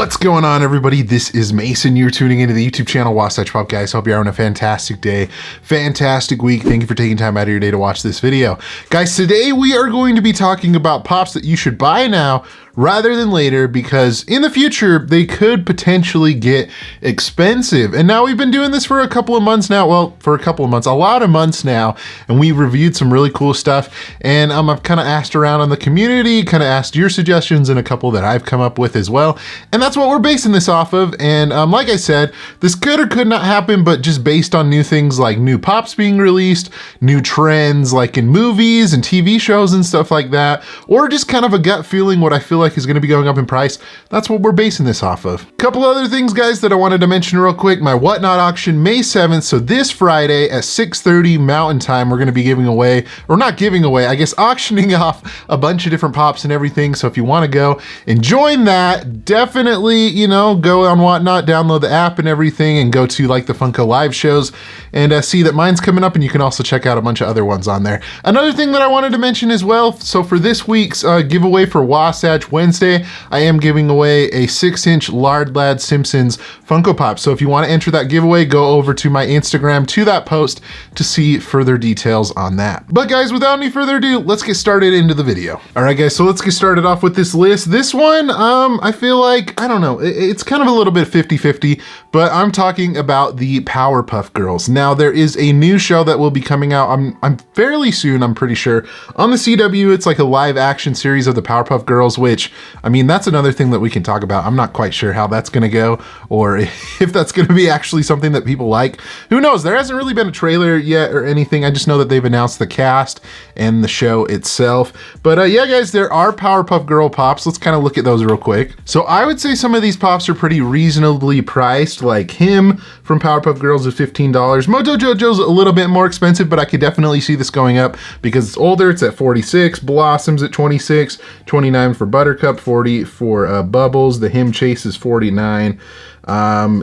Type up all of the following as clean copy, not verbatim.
What's going on, everybody? This is Mason. You're tuning into the YouTube channel Wasatch Pop, guys. Hope you're having a fantastic day, fantastic week. Thank you for taking time out of your day to watch this video. Guys, today we are going to be talking about pops that you should buy now rather than later, because in the future they could potentially get expensive. And now we've been doing this for a couple of months now. Well, for a couple of months, a lot of months now, and we reviewed some really cool stuff. And I've kind of asked around on the community, kind of asked your suggestions, and a couple that I've come up with as well. And that's what we're basing this off of. And like I said, this could or could not happen, but just based on new things like new pops being released, new trends like in movies and TV shows and stuff like that, or just kind of a gut feeling what I feel like is going to be going up in price. That's what we're basing this off of. A couple other things, guys, that I wanted to mention real quick. My Whatnot auction, May 7th. So this Friday at 6:30 Mountain Time, we're going to be giving away, or not giving away, I guess auctioning off a bunch of different pops and everything. So if you want to go and join that, definitely, you know, go on Whatnot, download the app and everything, and go to like the Funko live shows and see that mine's coming up. And you can also check out a bunch of other ones on there. Another thing that I wanted to mention as well, so for this week's giveaway for Wasatch Wednesday, I am giving away a 6-inch Lard Lad Simpsons Funko Pop. So if you want to enter that giveaway, go over to my Instagram to that post to see further details on that. But guys, without any further ado, let's get started into the video. All right, guys, so let's get started off with this list. This one, I feel like, I don't know, it's kind of a little bit 50-50, but I'm talking about the Powerpuff Girls. Now, there is a new show that will be coming out, I'm fairly soon, I'm pretty sure, on the CW. It's like a live action series of the Powerpuff Girls, which, I mean, that's another thing that we can talk about. I'm not quite sure how that's gonna go, or if that's gonna be actually something that people like. Who knows? There hasn't really been a trailer yet or anything. I just know that they've announced the cast and the show itself. But yeah, guys, there are Powerpuff Girl pops. Let's kind of look at those real quick. So I would say some of these pops are pretty reasonably priced, like him from Powerpuff Girls is $15. Mojo Jojo's a little bit more expensive, but I could definitely see this going up because it's older. It's at $46. Blossom's at $26. $29 for Buttercup, $40 for Bubbles. The Him Chase is $49.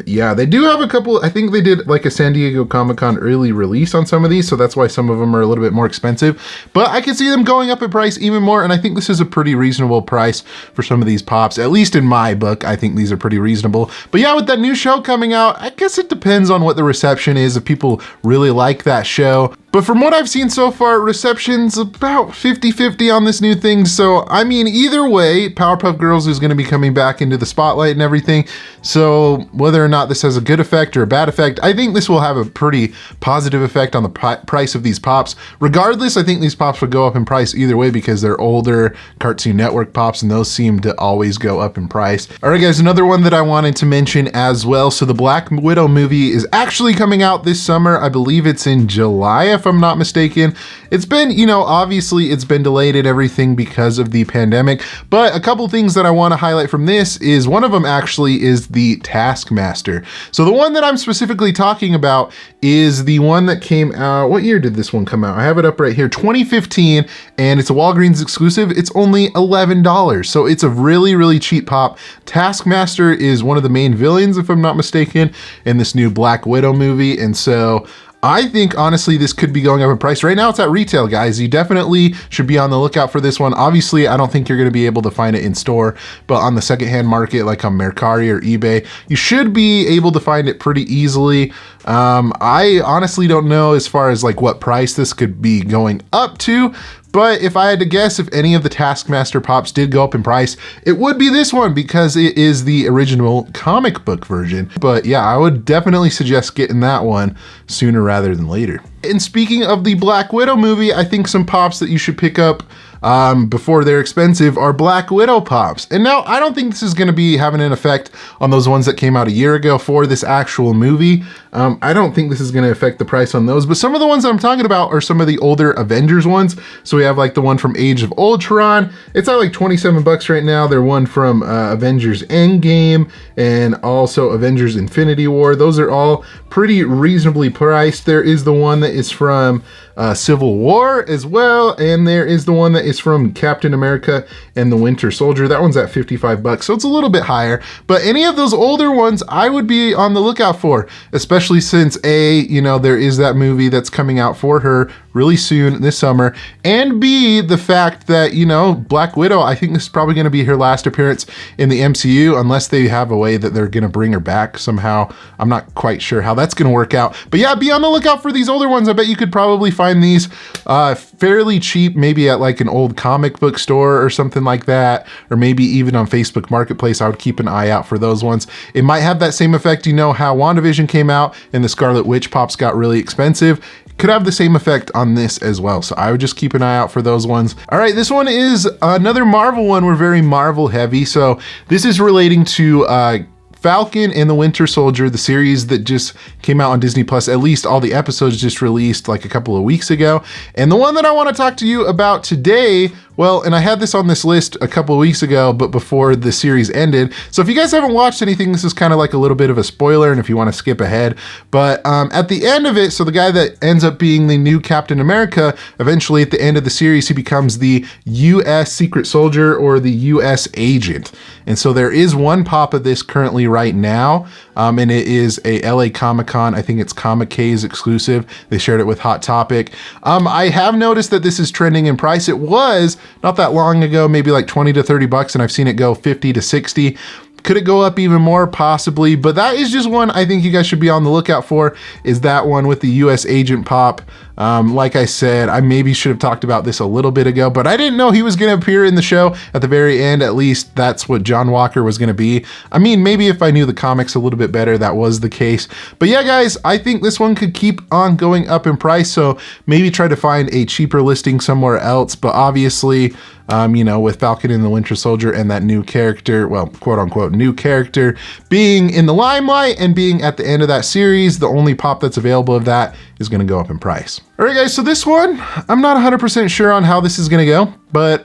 Yeah, they do have a couple. I think they did like a San Diego Comic-Con early release on some of these, so that's why some of them are a little bit more expensive, but I can see them going up in price even more. And I think this is a pretty reasonable price for some of these pops, at least in my book. I think these are pretty reasonable. But yeah, with that new show coming out, I guess it depends on what the reception is, if people really like that show. But from what I've seen so far, reception's about 50-50 on this new thing. So, I mean, either way, Powerpuff Girls is going to be coming back into the spotlight and everything. So whether or not this has a good effect or a bad effect, I think this will have a pretty positive effect on the price of these pops. Regardless, I think these pops would go up in price either way because they're older Cartoon Network pops, and those seem to always go up in price. All right, guys, another one that I wanted to mention as well. So the Black Widow movie is actually coming out this summer. I believe it's in July, if I'm not mistaken. It's been, you know, obviously it's been delayed and everything because of the pandemic, but a couple things that I want to highlight from this is one of them actually is the Taskmaster. So the one that I'm specifically talking about is the one that came out, what year did this one come out? I have it up right here, 2015, and it's a Walgreens exclusive. It's only $11, so it's a really, really cheap pop. Taskmaster is one of the main villains, if I'm not mistaken, in this new Black Widow movie, and so I think, honestly, this could be going up in price. Right now, it's at retail, guys. You definitely should be on the lookout for this one. Obviously, I don't think you're going to be able to find it in store, but on the secondhand market, like on Mercari or eBay, you should be able to find it pretty easily. I honestly don't know as far as like what price this could be going up to, but if I had to guess, if any of the Taskmaster pops did go up in price, it would be this one because it is the original comic book version. But yeah, I would definitely suggest getting that one sooner rather than later. And speaking of the Black Widow movie, I think some pops that you should pick up before they're expensive are Black Widow pops. And now I don't think this is going to be having an effect on those ones that came out a year ago for this actual movie. I don't think this is going to affect the price on those, but some of the ones that I'm talking about are some of the older Avengers ones. So we have like the one from Age of Ultron. It's at like $27 right now. They're one from Avengers Endgame and also Avengers Infinity War. Those are all pretty reasonably priced. There is the one that is from Civil War as well, and there is the one that is from Captain America and the Winter Soldier. That one's at 55 bucks, so it's a little bit higher. But any of those older ones, I would be on the lookout for, especially since there is that movie that's coming out for her really soon this summer, and B, the fact that, Black Widow, I think this is probably going to be her last appearance in the MCU, unless they have a way that they're going to bring her back somehow. I'm not quite sure how that's going to work out. But yeah, be on the lookout for these older ones. I bet you could probably find these fairly cheap, maybe at like an old comic book store or something like that, or maybe even on Facebook Marketplace. I would keep an eye out for those ones. It might have that same effect, how WandaVision came out and the Scarlet Witch pops got really expensive. Could have the same effect on this as well. So I would just keep an eye out for those ones. All right, this one is another Marvel one. We're very Marvel heavy. So this is relating to Falcon and the Winter Soldier, the series that just came out on Disney Plus. At least all the episodes just released like a couple of weeks ago. And the one that I want to talk to you about today, well, and I had this on this list a couple of weeks ago, but before the series ended. So if you guys haven't watched anything, this is kind of like a little bit of a spoiler, and if you want to skip ahead. But at the end of it, so the guy that ends up being the new Captain America, eventually at the end of the series, he becomes the U.S. Secret Soldier or the U.S. Agent. And so there is one pop of this currently right now, and it is a LA Comic-Con. I think it's Comic-K's exclusive. They shared it with Hot Topic. I have noticed that this is trending in price. It was not that long ago, maybe like 20 to 30 bucks, and I've seen it go 50 to 60. Could it go up even more? Possibly, but that is just one I think you guys should be on the lookout for, is that one with the U.S. Agent pop. Like I said, I maybe should have talked about this a little bit ago, but I didn't know he was going to appear in the show at the very end. At least that's what John Walker was going to be. I mean, maybe if I knew the comics a little bit better, that was the case. But yeah, guys, I think this one could keep on going up in price, so maybe try to find a cheaper listing somewhere else. But obviously, with Falcon and the Winter Soldier and that new character, well, quote unquote, new character being in the limelight and being at the end of that series, the only pop that's available of that is going to go up in price. All right, guys, so this one, I'm not 100% sure on how this is going to go, but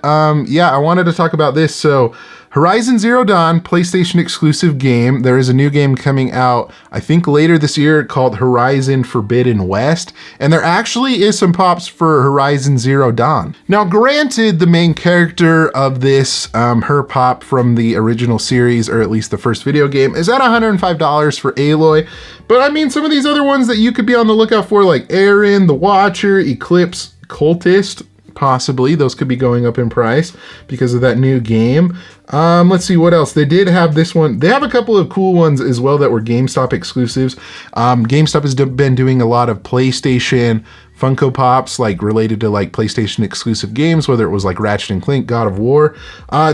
yeah, I wanted to talk about this. So Horizon Zero Dawn, PlayStation exclusive game. There is a new game coming out, I think later this year, called Horizon Forbidden West. And there actually is some pops for Horizon Zero Dawn. Now, granted, the main character of this, her pop from the original series, or at least the first video game, is at $105 for Aloy. But I mean, some of these other ones that you could be on the lookout for, like Aaron, the Watcher, Eclipse, Cultist, possibly those could be going up in price because of that new game. Let's see what else. They did have this one. They have a couple of cool ones as well that were GameStop exclusives. GameStop has been doing a lot of PlayStation Funko Pops, like related to like PlayStation exclusive games, whether it was like Ratchet and Clank, God of War.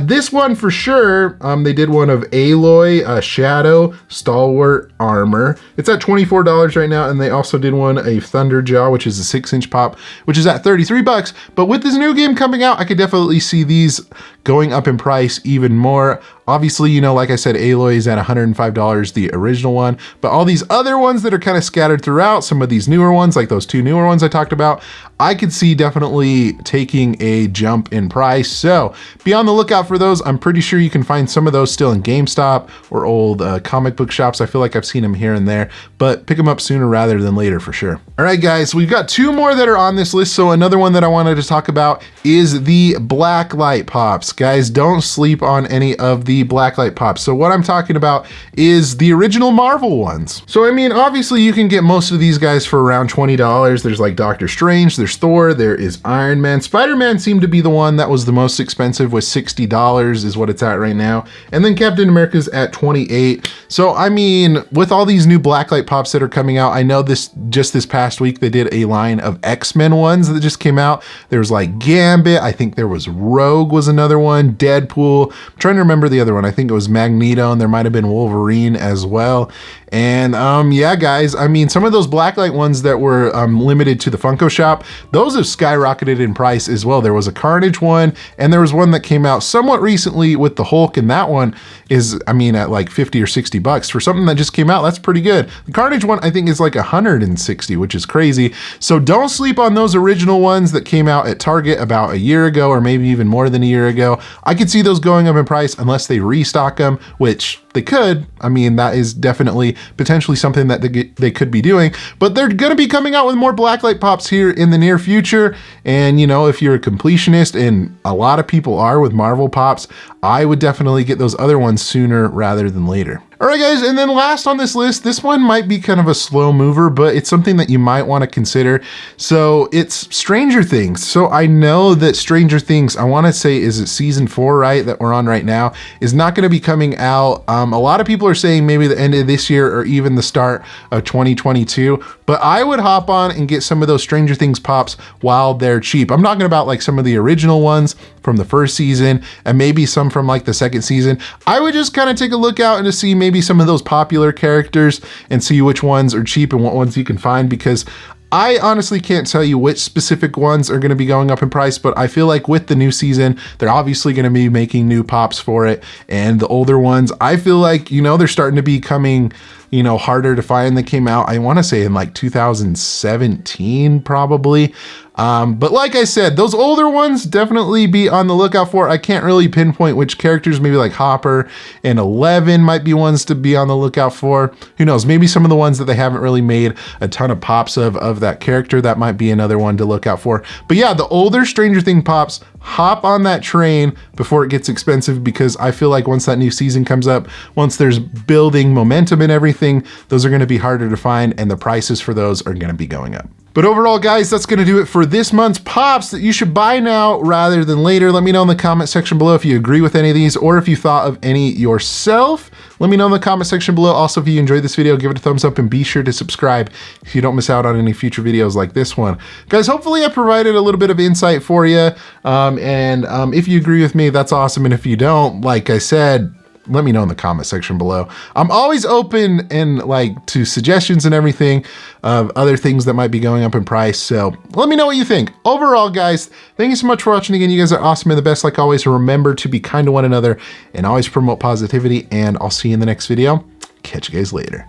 This one for sure, they did one of Aloy, Shadow, Stalwart Armor. It's at $24 right now, and they also did one, a Thunderjaw, which is a 6-inch pop, which is at 33 bucks. But with this new game coming out, I could definitely see these going up in price even more. Obviously, like I said, Aloy is at $105, the original one, but all these other ones that are kind of scattered throughout, some of these newer ones, like those two newer ones I talked about, I could see definitely taking a jump in price. So be on the lookout for those. I'm pretty sure you can find some of those still in GameStop or old comic book shops. I feel like I've seen them here and there, but pick them up sooner rather than later for sure. All right, guys, we've got two more that are on this list. So another one that I wanted to talk about is the Blacklight Pops. Guys, don't sleep on any of the Blacklight Pops. So what I'm talking about is the original Marvel ones. So I mean, obviously you can get most of these guys for around $20. There's like Doctor Strange, there's Thor, there is Iron Man. Spider-Man seemed to be the one that was the most expensive, with $60 is what it's at right now. And then Captain America's at $28. So I mean, with all these new Blacklight Pops that are coming out, I know just this past week they did a line of X-Men ones that just came out. There was like Gambit, I think there was Rogue was another one, Deadpool. I'm trying to remember the other one. I think it was Magneto, and there might have been Wolverine as well. And yeah, guys, I mean, some of those Blacklight ones that were limited to the Funko shop, those have skyrocketed in price as well. There was a Carnage one, and there was one that came out somewhat recently with the Hulk, and that one is, I mean, at like 50 or 60 bucks for something that just came out. That's pretty good. The Carnage one, I think, is like 160, which is crazy. So don't sleep on those original ones that came out at Target about a year ago, or maybe even more than a year ago. I could see those going up in price unless they restock them, which they could. I mean, that is definitely potentially something that they could be doing, but they're going to be coming out with more Blacklight Pops here in the near future. And, you know, if you're a completionist, and a lot of people are with Marvel Pops, I would definitely get those other ones sooner rather than later. All right, guys, and then last on this list, this one might be kind of a slow mover, but it's something that you might want to consider. So it's Stranger Things. So I know that Stranger Things, I want to say, is it season 4, right, that we're on right now, is not going to be coming out. A lot of people are saying maybe the end of this year or even the start of 2022, but I would hop on and get some of those Stranger Things Pops while they're cheap. I'm talking about like some of the original ones from the first season and maybe some from like the second season. I would just kind of take a look out and to see maybe some of those popular characters and see which ones are cheap and what ones you can find, because I honestly can't tell you which specific ones are going to be going up in price, but I feel like with the new season, they're obviously going to be making new pops for it. And the older ones, I feel like, you know, they're starting to be coming, you know, harder to find. They came out, I want to say in like 2017, probably. But like I said, those older ones definitely be on the lookout for. I can't really pinpoint which characters, maybe like Hopper and 11 might be ones to be on the lookout for. Who knows, maybe some of the ones that they haven't really made a ton of pops of that character, that might be another one to look out for. But yeah, the older Stranger Things pops, hop on that train before it gets expensive, because I feel like once that new season comes up, once there's building momentum and everything, those are going to be harder to find and the prices for those are going to be going up. But overall, guys, that's going to do it for this month's pops that you should buy now rather than later. Let me know in the comment section below if you agree with any of these or if you thought of any yourself. Let me know in the comment section below. Also, if you enjoyed this video, give it a thumbs up and be sure to subscribe so you don't miss out on any future videos like this one. Guys, hopefully I provided a little bit of insight for you. If you agree with me, that's awesome. And if you don't, like I said, let me know in the comment section below. I'm always open and like to suggestions and everything of other things that might be going up in price. So let me know what you think. Overall, guys, thank you so much for watching again. You guys are awesome and the best like always. Remember to be kind to one another and always promote positivity. And I'll see you in the next video. Catch you guys later.